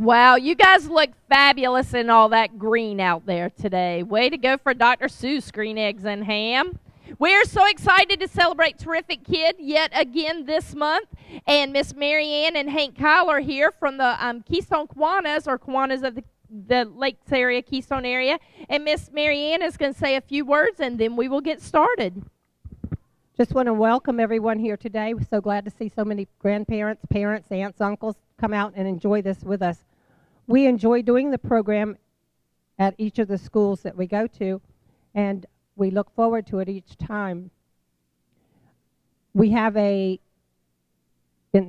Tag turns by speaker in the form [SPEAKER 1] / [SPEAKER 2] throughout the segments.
[SPEAKER 1] Wow, you guys look fabulous in all that green out there today. Way to go for Dr. Seuss green eggs and ham. We're so excited to celebrate Terrific Kid yet again this month. And Miss Marianne and Hank Kyle are here from the Keystone Kiwanis, or Kiwanis of the Lakes area, Keystone area. And Miss Marianne is going to say a few words, and then we will get started.
[SPEAKER 2] Just want to welcome everyone here today. We're so glad to see so many grandparents, parents, aunts, uncles come out and enjoy this with us. We enjoy doing the program at each of the schools that we go to, and we look forward to it each time. We have in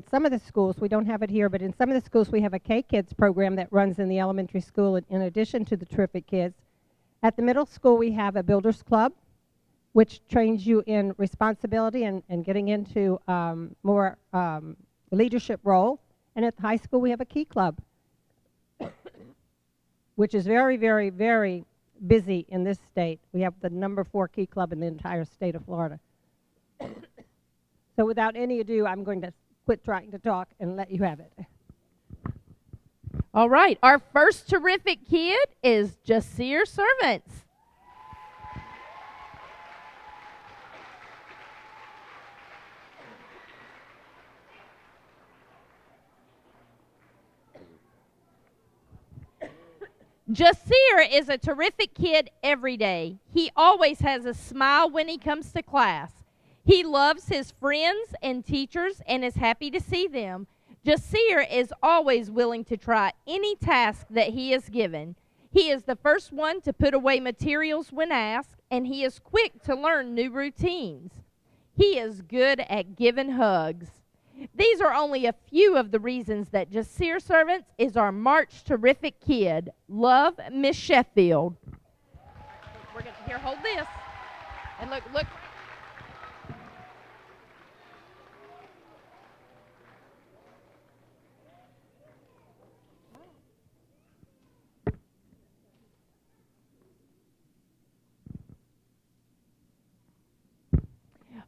[SPEAKER 2] some of the schools, we don't have it here, but in some of the schools we have a K-Kids program that runs in the elementary school in addition to the Terrific Kids. At the middle school we have a Builders Club, which trains you in responsibility and getting into more leadership role. And at the high school we have a Key Club, which is very, very, very busy in this state. We have the number 4 Key Club in the entire state of Florida. So without any ado, I'm going to quit trying to talk and let you have it.
[SPEAKER 1] All right, our first Terrific Kid is Jasira Servants. Jasira is a terrific kid every day. He always has a smile when he comes to class. He loves his friends and teachers and is happy to see them. Jasira is always willing to try any task that he is given. He is the first one to put away materials when asked, and he is quick to learn new routines. He is good at giving hugs. These are only a few of the reasons that Jasira Servants is our March Terrific Kid. Love, Miss Sheffield. We're going to, here, hold this. And look.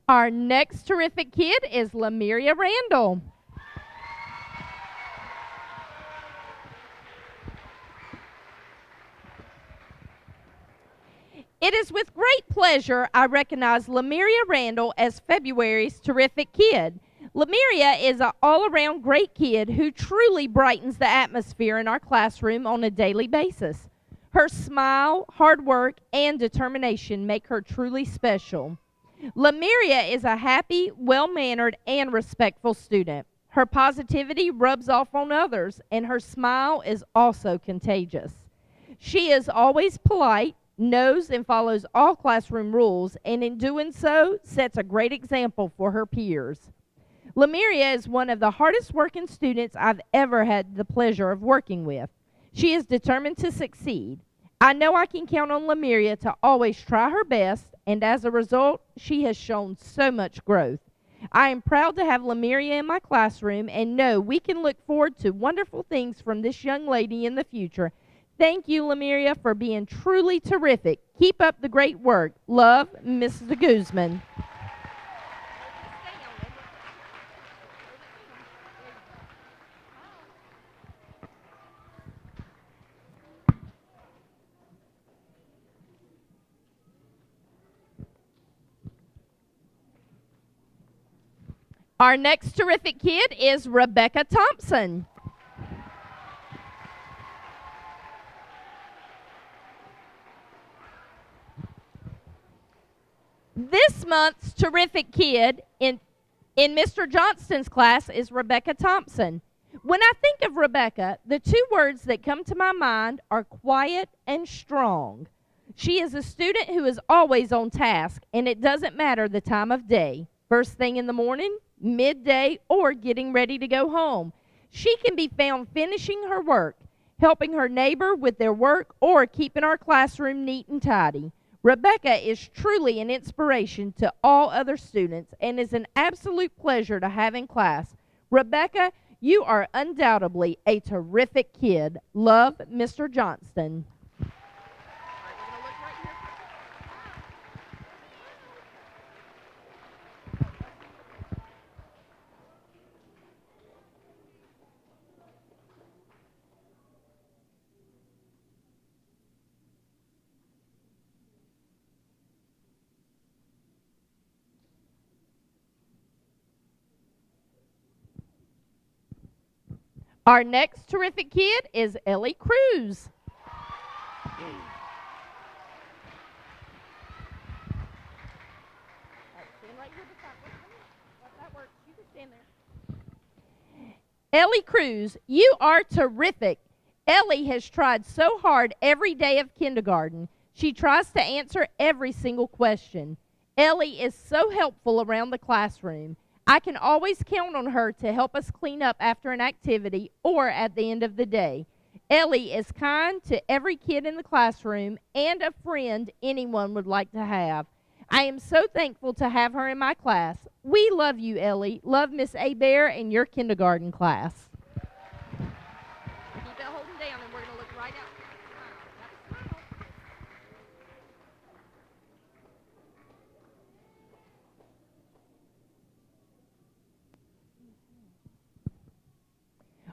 [SPEAKER 1] Our next Terrific Kid is Lemuria Randall. It is with great pleasure I recognize Lemuria Randall as February's Terrific Kid. Lemuria is an all-around great kid who truly brightens the atmosphere in our classroom on a daily basis. Her smile, hard work, and determination make her truly special. Lemuria is a happy, well-mannered, and respectful student. Her positivity rubs off on others, and her smile is also contagious. She is always polite, knows and follows all classroom rules, and in doing so, sets a great example for her peers. Lemuria is one of the hardest working students I've ever had the pleasure of working with. She is determined to succeed. I know I can count on Lemuria to always try her best, and as a result, she has shown so much growth. I am proud to have Lemuria in my classroom and know we can look forward to wonderful things from this young lady in the future. Thank you, Lemuria, for being truly terrific. Keep up the great work. Love, Mrs. Guzman. Our next Terrific Kid is Rebecca Thompson. This month's Terrific Kid in Mr. Johnston's class is Rebecca Thompson. When I think of Rebecca, the two words that come to my mind are quiet and strong. She is a student who is always on task, and it doesn't matter the time of day, first thing in the morning, midday, or getting ready to go home. She can be found finishing her work, helping her neighbor with their work, or keeping our classroom neat and tidy. Rebecca is truly an inspiration to all other students and is an absolute pleasure to have in class. Rebecca, you are undoubtedly a terrific kid. Love, Mr. Johnston. Our next terrific kid is Ellie Cruz. Ellie Cruz, you are terrific. Ellie has tried so hard every day of kindergarten. She tries to answer every single question. Ellie is so helpful around the classroom. I can always count on her to help us clean up after an activity or at the end of the day. Ellie is kind to every kid in the classroom and a friend anyone would like to have. I am so thankful to have her in my class. We love you, Ellie. Love Miss Abear and your kindergarten class. Keep it holding down, and we're going to look right out.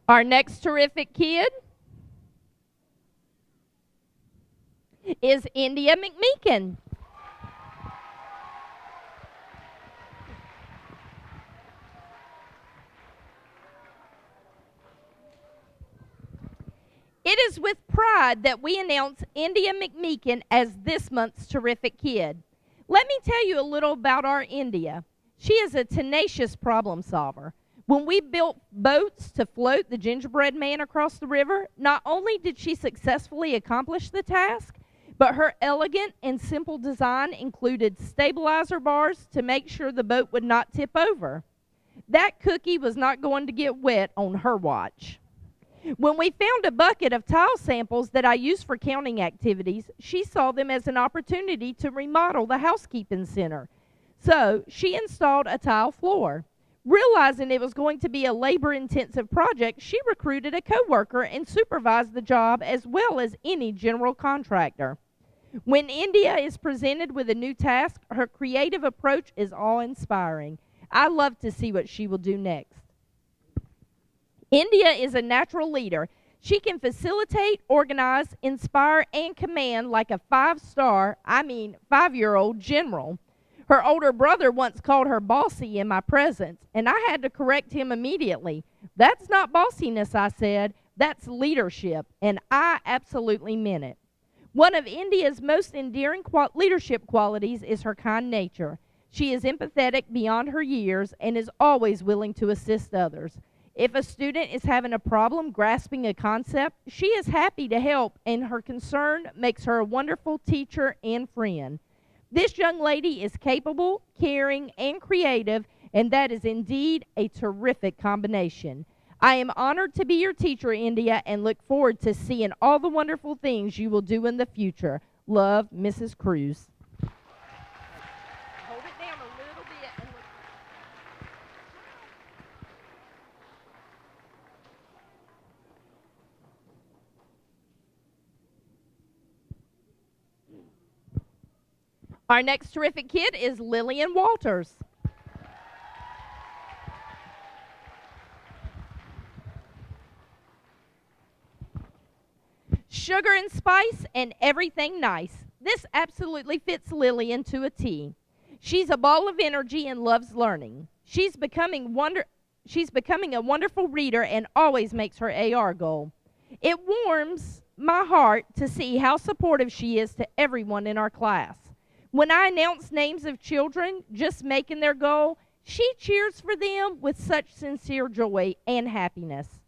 [SPEAKER 1] Our next terrific kid is India McMicken. It is with pride that we announce India McMicken as this month's terrific kid. Let me tell you a little about our India. She is a tenacious problem solver. When we built boats to float the gingerbread man across the river, not only did she successfully accomplish the task, but her elegant and simple design included stabilizer bars to make sure the boat would not tip over. That cookie was not going to get wet on her watch. When we found a bucket of tile samples that I used for counting activities, she saw them as an opportunity to remodel the housekeeping center. So she installed a tile floor. Realizing it was going to be a labor-intensive project, she recruited a coworker and supervised the job as well as any general contractor. When India is presented with a new task, her creative approach is awe-inspiring. I love to see what she will do next. India is a natural leader. She can facilitate, organize, inspire, and command like a five-year-old general. Her older brother once called her bossy in my presence, and I had to correct him immediately. That's not bossiness, I said. That's leadership, and I absolutely meant it. One of India's most endearing leadership qualities is her kind nature. She is empathetic beyond her years and is always willing to assist others. If a student is having a problem grasping a concept, she is happy to help, and her concern makes her a wonderful teacher and friend. This young lady is capable, caring, and creative, and that is indeed a terrific combination. I am honored to be your teacher, India, and look forward to seeing all the wonderful things you will do in the future. Love, Mrs. Cruz. Hold it down a little bit and look. Our next terrific kid is Lillian Walters. Sugar and spice and everything nice. This absolutely fits Lillian to a T. She's a ball of energy and loves learning. She's becoming a wonderful reader and always makes her AR goal. It warms my heart to see how supportive she is to everyone in our class. When I announce names of children just making their goal, she cheers for them with such sincere joy and happiness.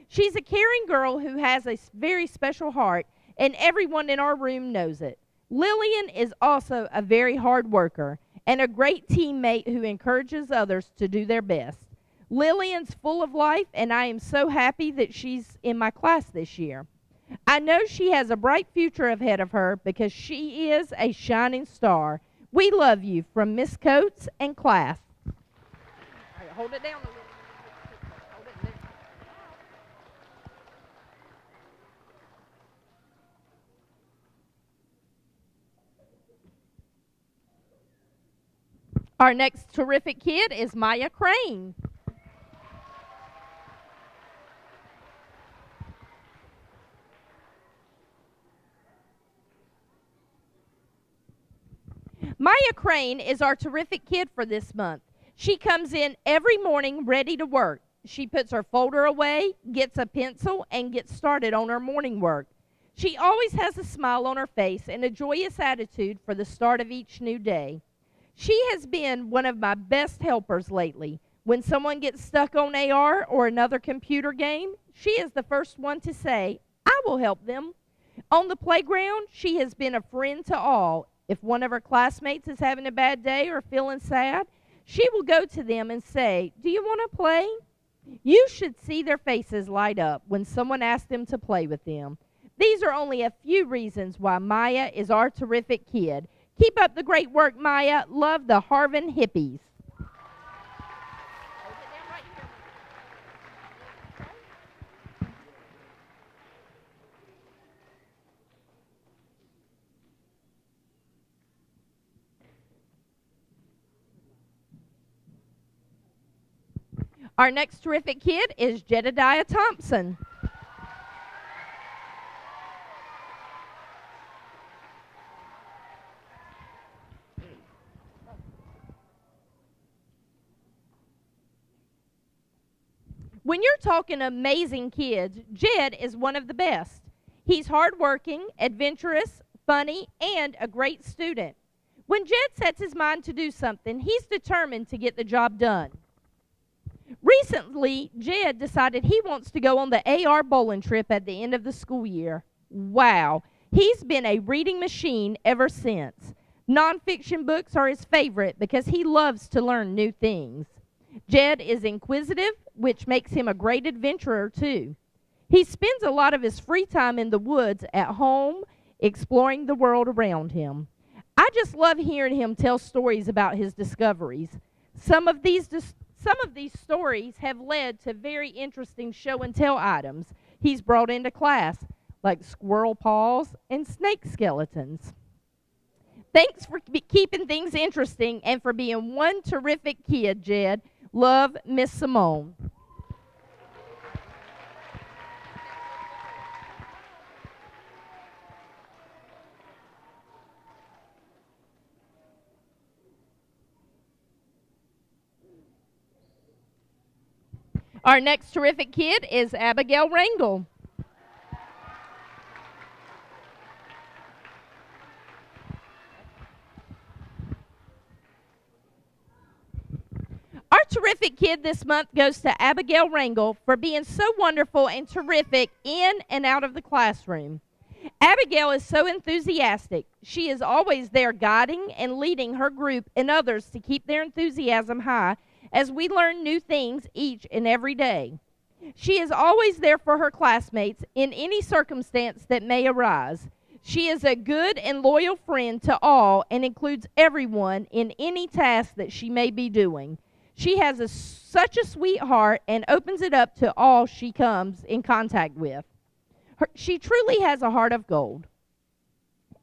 [SPEAKER 1] She's a caring girl who has a very special heart, and everyone in our room knows it. Lillian is also a very hard worker and a great teammate who encourages others to do their best. Lillian's full of life, and I am so happy that she's in my class this year. I know she has a bright future ahead of her because she is a shining star. We love you from Miss Coates and class. All right, hold it down a little. Hold it there. Our next terrific kid is Maya Crane. Maya Crane is our terrific kid for this month. She comes in every morning ready to work. She puts her folder away, gets a pencil, and gets started on her morning work. She always has a smile on her face and a joyous attitude for the start of each new day. She has been one of my best helpers lately. When someone gets stuck on AR or another computer game, she is the first one to say, "I will help them." On the playground, she has been a friend to all. If one of her classmates is having a bad day or feeling sad, she will go to them and say, "Do you want to play?" You should see their faces light up when someone asks them to play with them. These are only a few reasons why Maya is our terrific kid. Keep up the great work, Maya. Love, the Harvin Hippies. Our next terrific kid is Jedediah Thompson. When you're talking amazing kids, Jed is one of the best. He's hardworking, adventurous, funny, and a great student. When Jed sets his mind to do something, he's determined to get the job done. Recently, Jed decided he wants to go on the AR bowling trip at the end of the school year. Wow, he's been a reading machine ever since. Nonfiction books are his favorite because he loves to learn new things. Jed is inquisitive, which makes him a great adventurer, too. He spends a lot of his free time in the woods at home, exploring the world around him. I just love hearing him tell stories about his discoveries. Some of these stories have led to very interesting show-and-tell items he's brought into class, like squirrel paws and snake skeletons. Thanks for keeping things interesting and for being one terrific kid, Jed. Love, Miss Simone. Our next terrific kid is Abigail Ringo. Our terrific kid this month goes to Abigail Ringo for being so wonderful and terrific in and out of the classroom. Abigail is so enthusiastic. She is always there guiding and leading her group and others to keep their enthusiasm high as we learn new things each and every day. She is always there for her classmates in any circumstance that may arise. She is a good and loyal friend to all and includes everyone in any task that she may be doing. She has such a sweet heart and opens it up to all she comes in contact with. She truly has a heart of gold.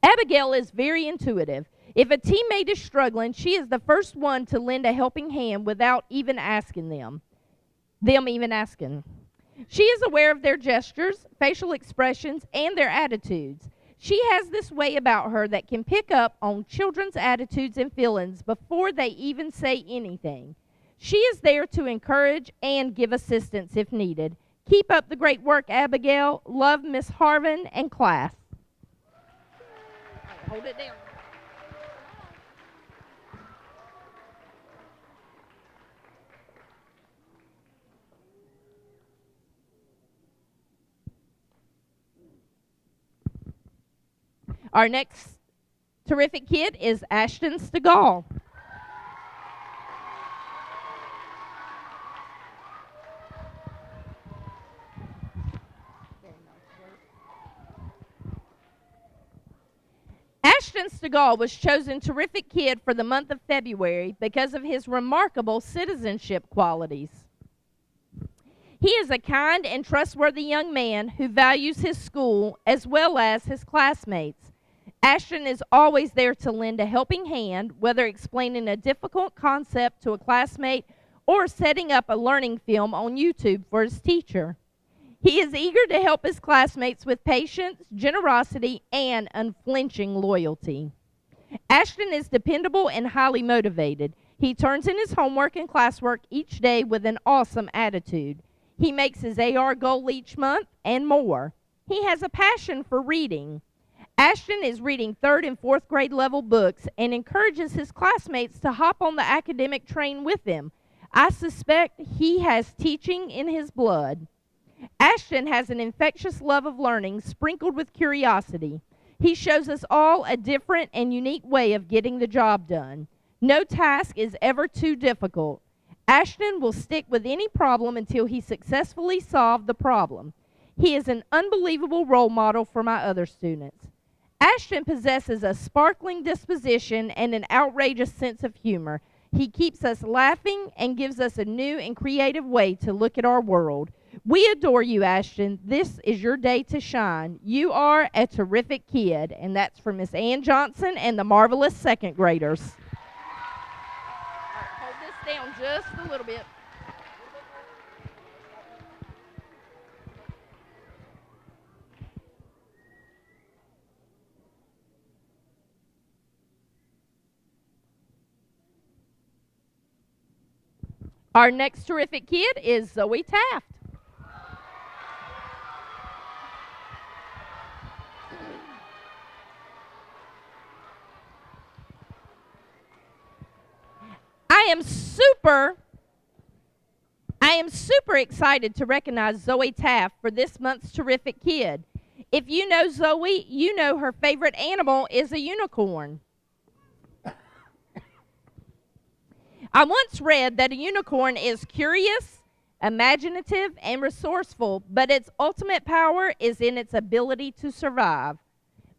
[SPEAKER 1] Abigail is very intuitive. If a teammate is struggling, she is the first one to lend a helping hand without even asking them even asking. She is aware of their gestures, facial expressions, and their attitudes. She has this way about her that can pick up on children's attitudes and feelings before they even say anything. She is there to encourage and give assistance if needed. Keep up the great work, Abigail. Love, Miss Harvin and class. Hold it down. Our next terrific kid is Ashton Stegall. Ashton Stegall was chosen Terrific Kid for the month of February because of his remarkable citizenship qualities. He is a kind and trustworthy young man who values his school as well as his classmates. Ashton is always there to lend a helping hand, whether explaining a difficult concept to a classmate or setting up a learning film on YouTube for his teacher. He is eager to help his classmates with patience, generosity, and unflinching loyalty. Ashton is dependable and highly motivated. He turns in his homework and classwork each day with an awesome attitude. He makes his AR goal each month and more. He has a passion for reading. Ashton is reading 3rd and 4th grade level books and encourages his classmates to hop on the academic train with him. I suspect he has teaching in his blood. Ashton has an infectious love of learning sprinkled with curiosity. He shows us all a different and unique way of getting the job done. No task is ever too difficult. Ashton will stick with any problem until he successfully solves the problem. He is an unbelievable role model for my other students. Ashton possesses a sparkling disposition and an outrageous sense of humor. He keeps us laughing and gives us a new and creative way to look at our world. We adore you, Ashton. This is your day to shine. You are a terrific kid. And that's from Miss Ann Johnson and the marvelous 2nd graders. All right, hold this down just a little bit. Our next terrific kid is Zoe Taft. I am super excited to recognize Zoe Taft for this month's terrific kid. If you know Zoe, you know her favorite animal is a unicorn. I once read that a unicorn is curious, imaginative, and resourceful, but its ultimate power is in its ability to survive.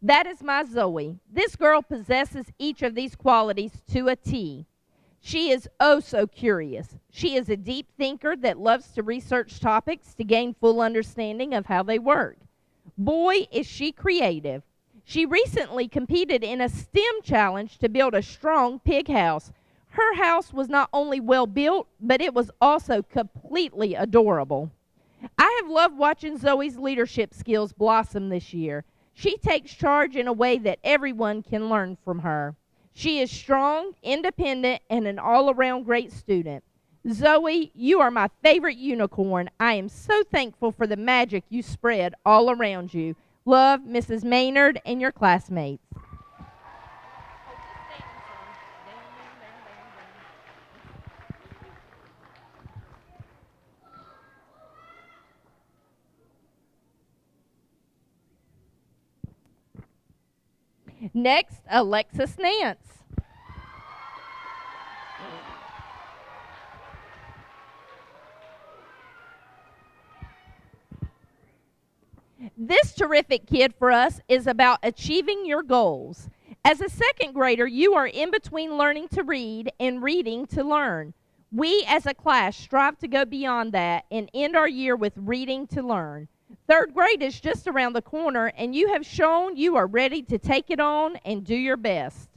[SPEAKER 1] That is my Zoe. This girl possesses each of these qualities to a T. She is oh so curious. She is a deep thinker that loves to research topics to gain full understanding of how they work. Boy, is she creative. She recently competed in a STEM challenge to build a strong pig house. Her house was not only well built, but it was also completely adorable. I have loved watching Zoe's leadership skills blossom this year. She takes charge in a way that everyone can learn from her. She is strong, independent, and an all-around great student. Zoe, you are my favorite unicorn. I am so thankful for the magic you spread all around you. Love, Mrs. Maynard and your classmates. Next, Alexis Nance. This terrific kid for us is about achieving your goals. As a 2nd grader, you are in between learning to read and reading to learn. We as a class strive to go beyond that and end our year with reading to learn. 3rd grade is just around the corner, and you have shown you are ready to take it on and do your best.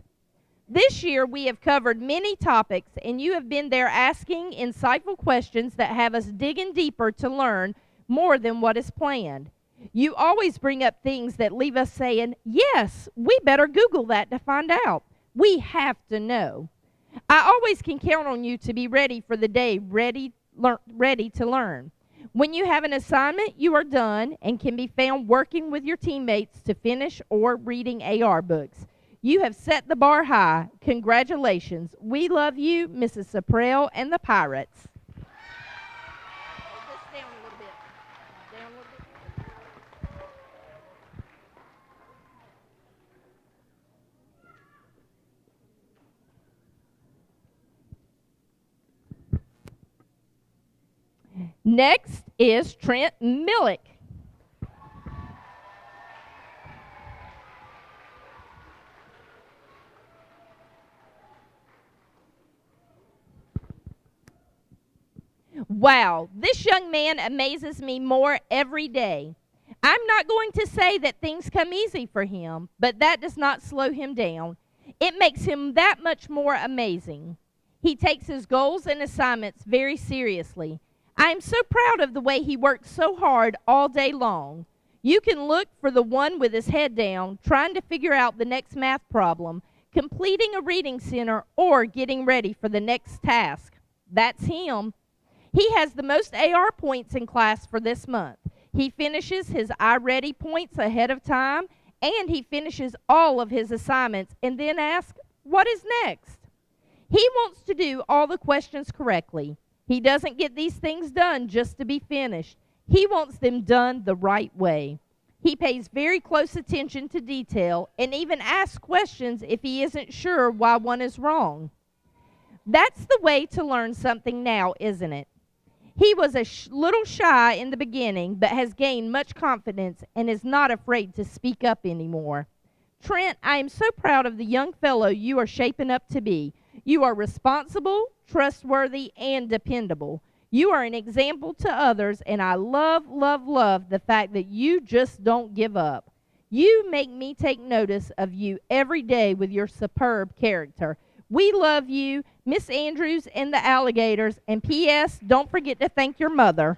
[SPEAKER 1] This year, we have covered many topics, and you have been there asking insightful questions that have us digging deeper to learn more than what is planned. You always bring up things that leave us saying, yes, we better Google that to find out. We have to know. I always can count on you to be ready for the day, ready to learn. When you have an assignment, you are done and can be found working with your teammates to finish or reading AR books. You have set the bar high. Congratulations. We love you, Mrs. Saprell and the Pirates. Next is Trent Millick. Wow, this young man amazes me more every day. I'm not going to say that things come easy for him, but that does not slow him down. It makes him that much more amazing. He takes his goals and assignments very seriously. I am so proud of the way he works so hard all day long. You can look for the one with his head down, trying to figure out the next math problem, completing a reading center, or getting ready for the next task. That's him. He has the most AR points in class for this month. He finishes his iReady points ahead of time, and he finishes all of his assignments and then asks, what is next? He wants to do all the questions correctly. He doesn't get these things done just to be finished. He wants them done the right way. He pays very close attention to detail and even asks questions if he isn't sure why one is wrong. That's the way to learn something now, isn't it? He was a little shy in the beginning, but has gained much confidence and is not afraid to speak up anymore. Trent, I am so proud of the young fellow you are shaping up to be. You are responsible, trustworthy, and dependable. You are an example to others, and I love, love, love the fact that you just don't give up. You make me take notice of you every day with your superb character. We love you, Miss Andrews and the alligators, and P.S., don't forget to thank your mother.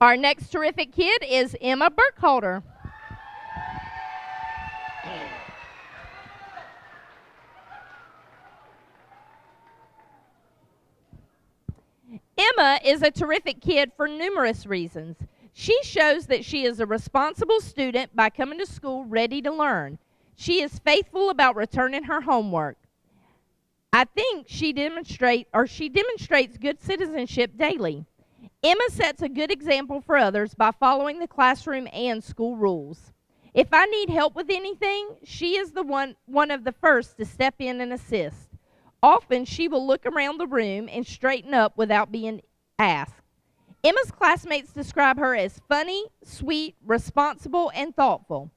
[SPEAKER 1] Our next terrific kid is Emma Burkholder. Emma is a terrific kid for numerous reasons. She shows that she is a responsible student by coming to school ready to learn. She is faithful about returning her homework. I think she demonstrates good citizenship daily. Emma sets a good example for others by following the classroom and school rules. If I need help with anything, she is the one of the first to step in and assist. Often, she will look around the room and straighten up without being asked. Emma's classmates describe her as funny, sweet, responsible, and thoughtful.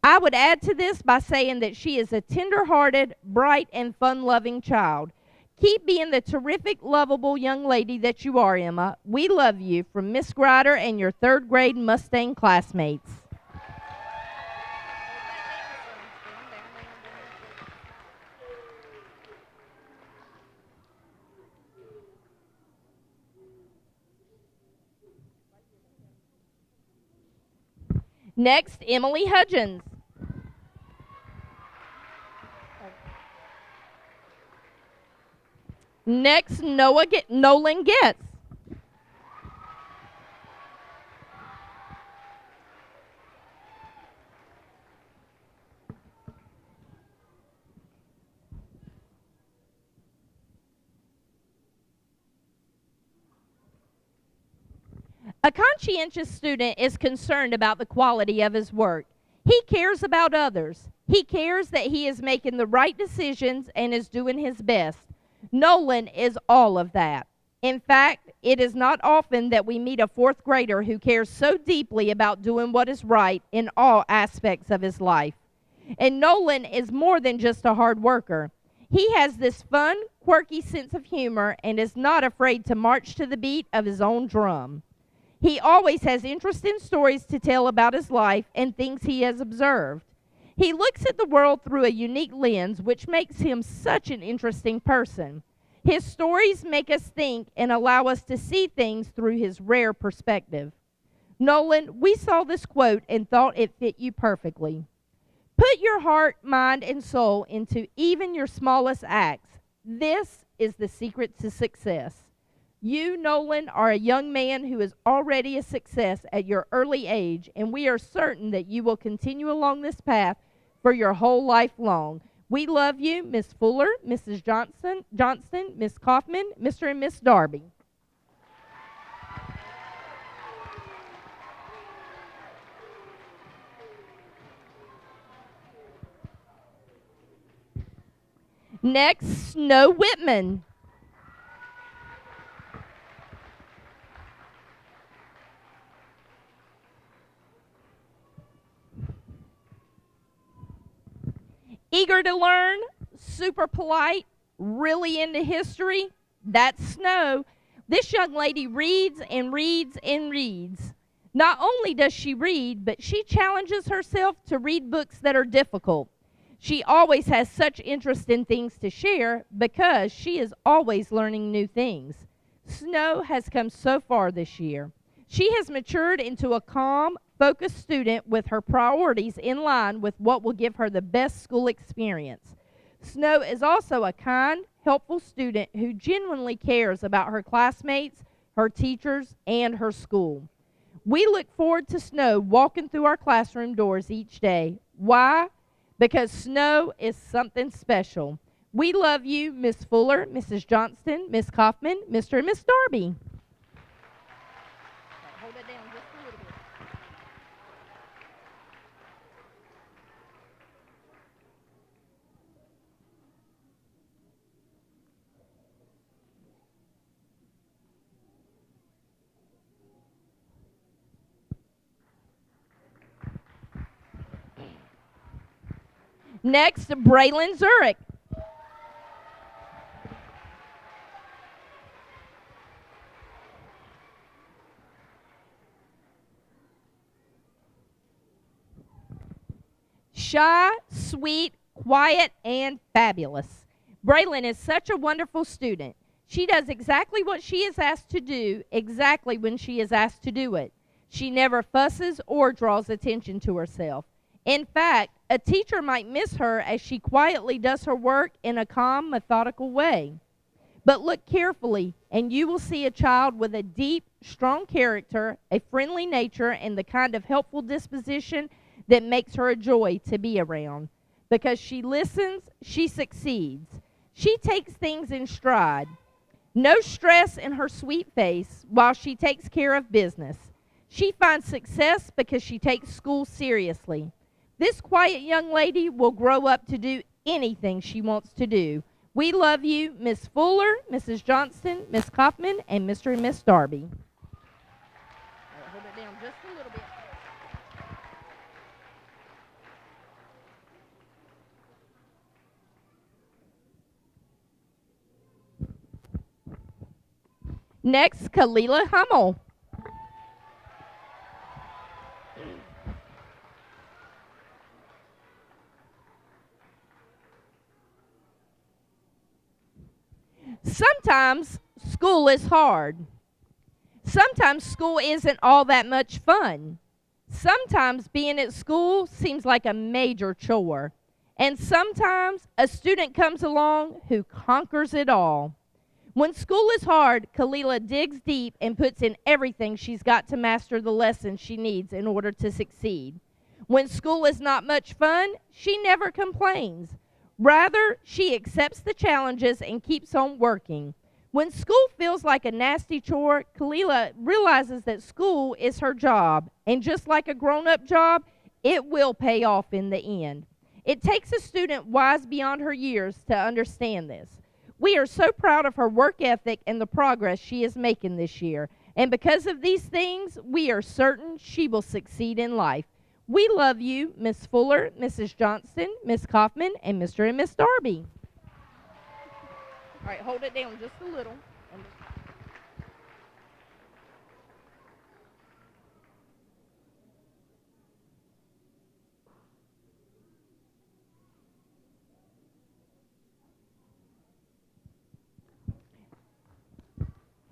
[SPEAKER 1] I would add to this by saying that she is a tender-hearted, bright, and fun-loving child. Keep being the terrific, lovable young lady that you are, Emma. We love you, from Miss Grider and your third-grade Mustang classmates. Next, Emily Hudgens. Next, Nolan Getz. A conscientious student is concerned about the quality of his work. He cares about others. He cares that he is making the right decisions and is doing his best. Nolan is all of that. In fact, it is not often that we meet a fourth grader who cares so deeply about doing what is right in all aspects of his life. And Nolan is more than just a hard worker. He has this fun, quirky sense of humor and is not afraid to march to the beat of his own drum. He always has interesting stories to tell about his life and things he has observed. He looks at the world through a unique lens, which makes him such an interesting person. His stories make us think and allow us to see things through his rare perspective. Nolan, we saw this quote and thought it fit you perfectly. Put your heart, mind, and soul into even your smallest acts. This is the secret to success. You, Nolan, are a young man who is already a success at your early age, and we are certain that you will continue along this path for your whole life long. We love you, Miss Fuller, Mrs. Johnston, Miss Kaufman, Mr. and Miss Darby. Next, Snow Whitman. Eager to learn, super polite, really into history, that's Snow. This young lady reads and reads and reads. Not only does she read, but she challenges herself to read books that are difficult. She always has such interest in things to share because she is always learning new things. Snow has come so far this year. She has matured into a calm, focused student with her priorities in line with what will give her the best school experience. Snow is also a kind, helpful student who genuinely cares about her classmates, her teachers, and her school. We look forward to Snow walking through our classroom doors each day. Why? Because Snow is something special. We love you, Miss Fuller, Mrs. Johnston, Miss Kaufman, Mr. and Miss Darby. Hold it down just a little bit. Next, Braylon Zurich. Shy, sweet, quiet, and fabulous. Braylon is such a wonderful student. She does exactly what she is asked to do, exactly when she is asked to do it. She never fusses or draws attention to herself. In fact, a teacher might miss her as she quietly does her work in a calm, methodical way. But look carefully, and you will see a child with a deep, strong character, a friendly nature, and the kind of helpful disposition that makes her a joy to be around. Because she listens, she succeeds. She takes things in stride. No stress in her sweet face while she takes care of business. She finds success because she takes school seriously. This quiet young lady will grow up to do anything she wants to do. We love you, Miss Fuller, Mrs. Johnston, Miss Kaufman, and Mr. and Miss Darby. Hold it down just a little bit. Next, Kalila Hummel. Sometimes school is hard. Sometimes school isn't all that much fun. Sometimes being at school seems like a major chore. And sometimes a student comes along who conquers it all. When school is hard, Kalila digs deep and puts in everything she's got to master the lessons she needs in order to succeed. When school is not much fun, she never complains. Rather, she accepts the challenges and keeps on working. When school feels like a nasty chore, Kalila realizes that school is her job, and just like a grown-up job, it will pay off in the end. It takes a student wise beyond her years to understand this. We are so proud of her work ethic and the progress she is making this year, and because of these things, we are certain she will succeed in life. We love you, Miss Fuller, Mrs. Johnston, Miss Kaufman, and Mr. and Miss Darby. All right, hold it down just a little.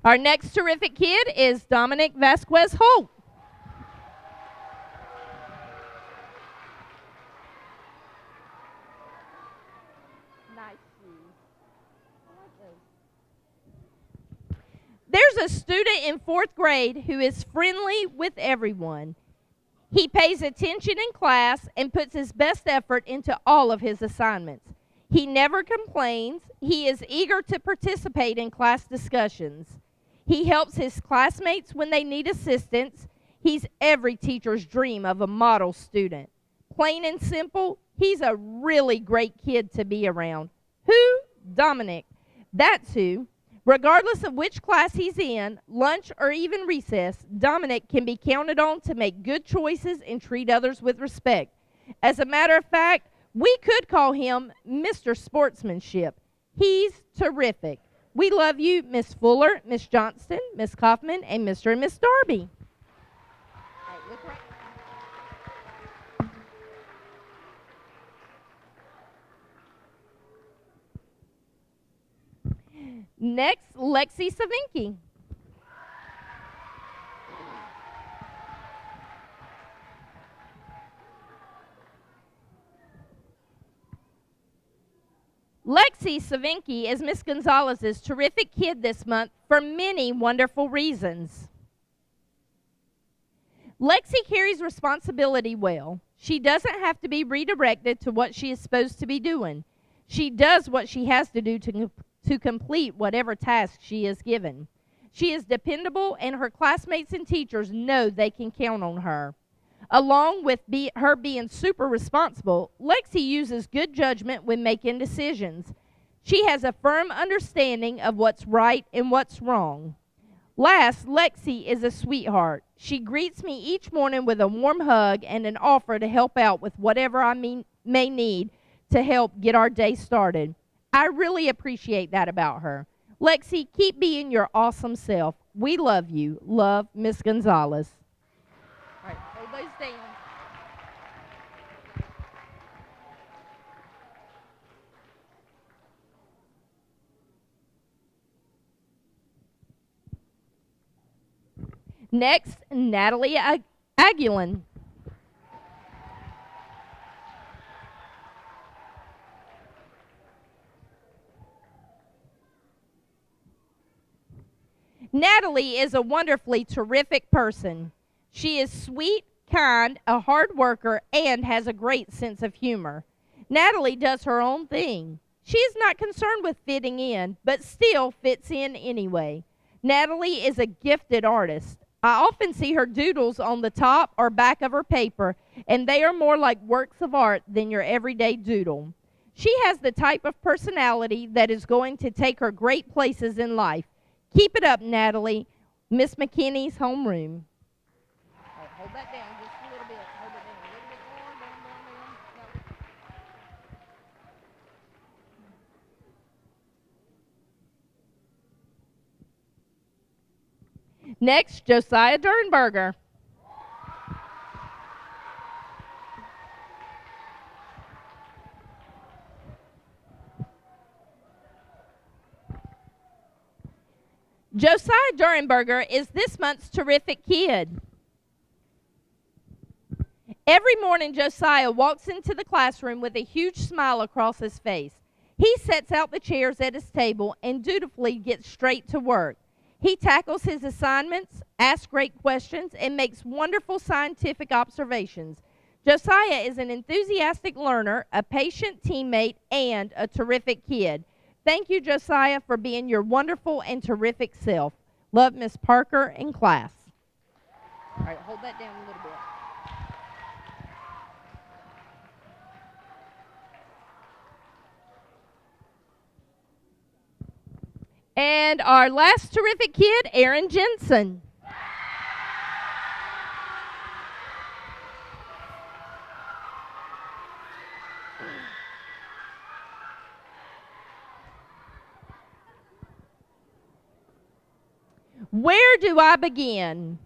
[SPEAKER 1] Our next terrific kid is Dominic Vasquez Holt. There's a student in 4th grade who is friendly with everyone. He pays attention in class and puts his best effort into all of his assignments. He never complains. He is eager to participate in class discussions. He helps his classmates when they need assistance. He's every teacher's dream of a model student. Plain and simple, he's a really great kid to be around. Who? Dominic. That's who. Regardless of which class he's in, lunch or even recess, Dominic can be counted on to make good choices and treat others with respect. As a matter of fact, we could call him Mr. Sportsmanship. He's terrific. We love you, Miss Fuller, Miss Johnston, Miss Kaufman, and Mr. and Miss Darby. All right, look right. Next, Lexie Stephens II. Lexie Stephens II is Miss Gonzalez's terrific kid this month for many wonderful reasons. Lexie carries responsibility well. She doesn't have to be redirected to what she is supposed to be doing. She does what she has to do to complete whatever task she is given. She is dependable, and her classmates and teachers know they can count on her. Along with her being super responsible, Lexie uses good judgment when making decisions. She has a firm understanding of what's right and what's wrong. Last, Lexie is a sweetheart. She greets me each morning with a warm hug and an offer to help out with whatever I may need to help get our day started. I really appreciate that about her. Lexie, keep being your awesome self. We love you. Love, Miss Gonzalez. All right, hold those down. Next, Natalie Aguilin. Natalie is a wonderfully terrific person. She is sweet, kind, a hard worker, and has a great sense of humor. Natalie does her own thing. She is not concerned with fitting in, but still fits in anyway. Natalie is a gifted artist. I often see her doodles on the top or back of her paper, and they are more like works of art than your everyday doodle. She has the type of personality that is going to take her great places in life. Keep it up, Natalie. Miss McKinney's homeroom. All right, hold that down just a little bit. Hold it down a little bit more. No. Next, Josiah Durham. Josiah Durham is this month's terrific kid. Every morning, Josiah walks into the classroom with a huge smile across his face. He sets out the chairs at his table and dutifully gets straight to work. He tackles his assignments, asks great questions, and makes wonderful scientific observations. Josiah is an enthusiastic learner, a patient teammate, and a terrific kid. Thank you, Josiah, for being your wonderful and terrific self. Love, Miss Parker and class. All right, hold that down a little bit. And our last terrific kid, Jensen. Where do I begin?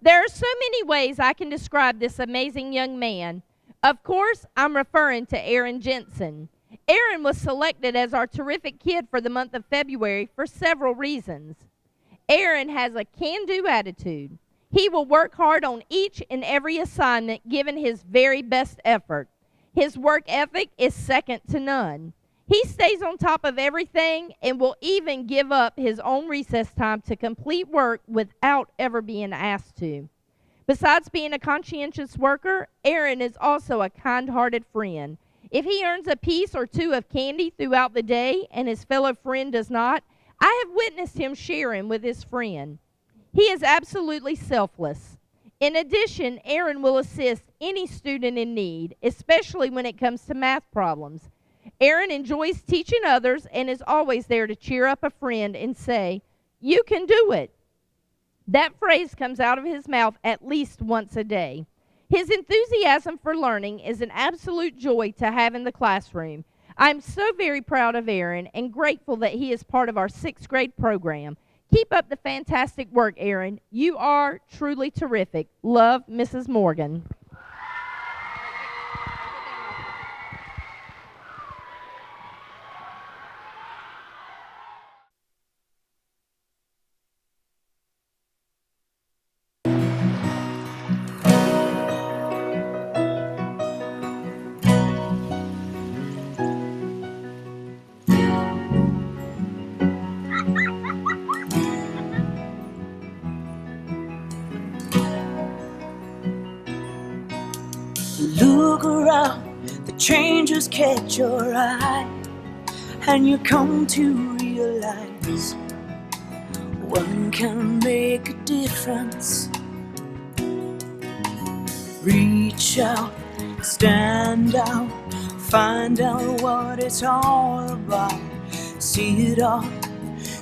[SPEAKER 1] There are so many ways I can describe this amazing young man. Of course, I'm referring to Jensen. Aaron was selected as our terrific kid for the month of February for several reasons. Aaron has a can-do attitude. He will work hard on each and every assignment, giving his very best effort. His work ethic is second to none. He stays on top of everything and will even give up his own recess time to complete work without ever being asked to. Besides being a conscientious worker, Aaron is also a kind-hearted friend. If he earns a piece or two of candy throughout the day and his fellow friend does not, I have witnessed him sharing with his friend. He is absolutely selfless. In addition, Aaron will assist any student in need, especially when it comes to math problems. Aaron enjoys teaching others and is always there to cheer up a friend and say, "You can do it." That phrase comes out of his mouth at least once a day. His enthusiasm for learning is an absolute joy to have in the classroom. I'm so very proud of Aaron and grateful that he is part of our 6th grade program. Keep up the fantastic work, Aaron. You are truly terrific. Love, Mrs. Morgan.
[SPEAKER 3] changes catch your eye, and you come to realize one can make a difference. Reach out, stand out, find out what it's all about. See it all,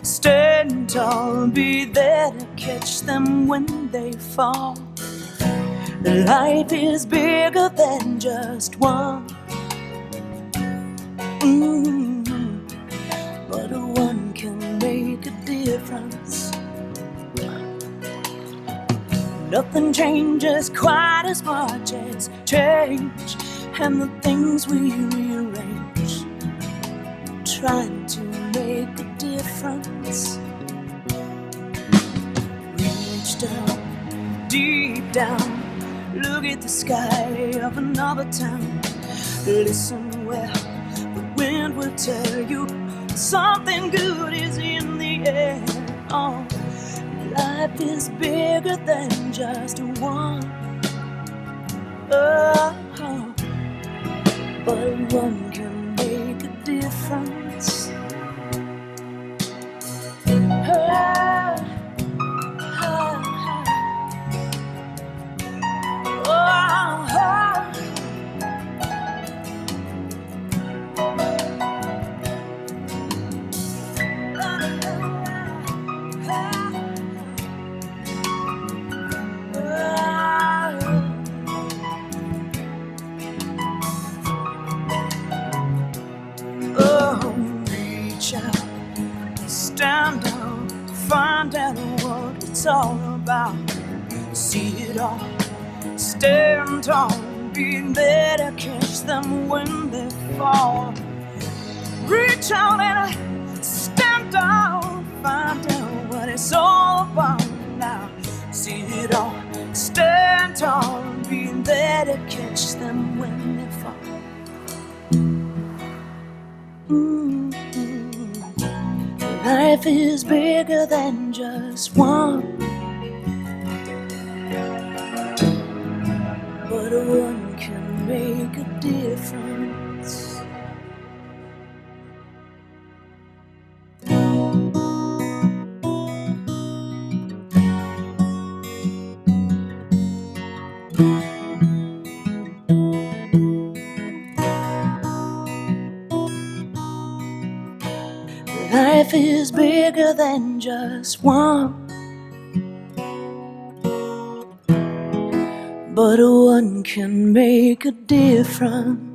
[SPEAKER 3] stand tall, be there to catch them when they fall. Life is bigger than just one. But one can make a difference. Nothing changes quite as much as change, and the things we rearrange, trying to make a difference. Reach down, deep down, look at the sky of another town. Listen well, the wind will tell you something good is in the air. Oh, life is bigger than just one. Oh, but one can make a difference. Stand up, find out what it's all about. See it all, stand tall, be there to catch them when they fall. Reach out and stand down, find out what it's all about now. See it all, stand tall, be there to catch them when they fall. Life is bigger than just one, but one can make a difference. Life is bigger than just one, but one can make a difference.